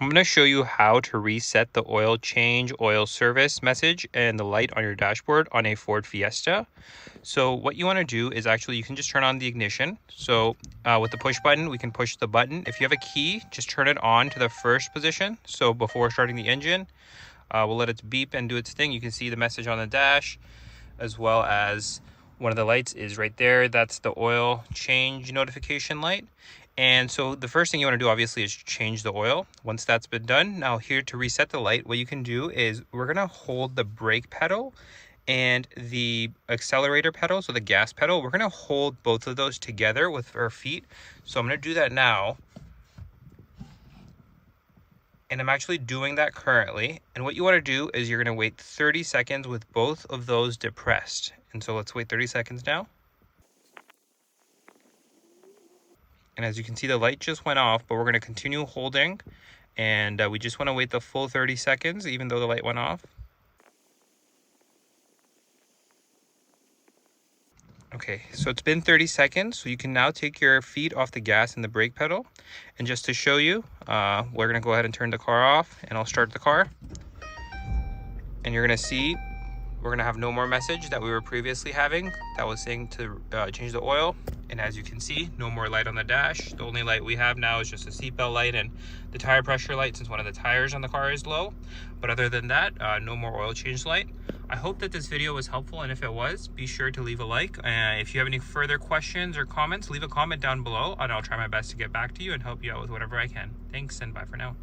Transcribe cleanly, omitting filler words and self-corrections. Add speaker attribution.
Speaker 1: I'm going to show you how to reset the oil change, oil service message and the light on your dashboard on a Ford Fiesta. So what you want to do is actually you can just turn on the ignition. So with the push button, we can push the button. If you have a key, just turn it on to the first position. So before starting the engine, we'll let it beep and do its thing. You can see the message on the dash, as well as one of the lights is right there. That's the oil change notification light. And so the first thing you want to do obviously is change the oil. Once that's been done, now here to reset the light, what you can do is we're going to hold the brake pedal and the accelerator pedal, so the gas pedal. We're going to hold both of those together with our feet. So I'm going to do that now. And I'm actually doing that currently. And what you want to do is you're going to wait 30 seconds with both of those depressed. And so let's wait 30 seconds now. And as you can see, the light just went off, but we're going to continue holding. And we just want to wait the full 30 seconds, even though the light went off. Okay, so it's been 30 seconds. So you can now take your feet off the gas and the brake pedal. And just to show you, we're going to go ahead and turn the car off, and I'll start the car. And you're going to see we're going to have no more message that we were previously having that was saying to change the oil. And as you can see, no more light on the dash. The only light we have now is just a seatbelt light and the tire pressure light, since one of the tires on the car is low. But other than that, no more oil change light. I hope that this video was helpful, and if it was, be sure to leave a like. If you have any further questions or comments, leave a comment down below and I'll try my best to get back to you and help you out with whatever I can. Thanks, and bye for now.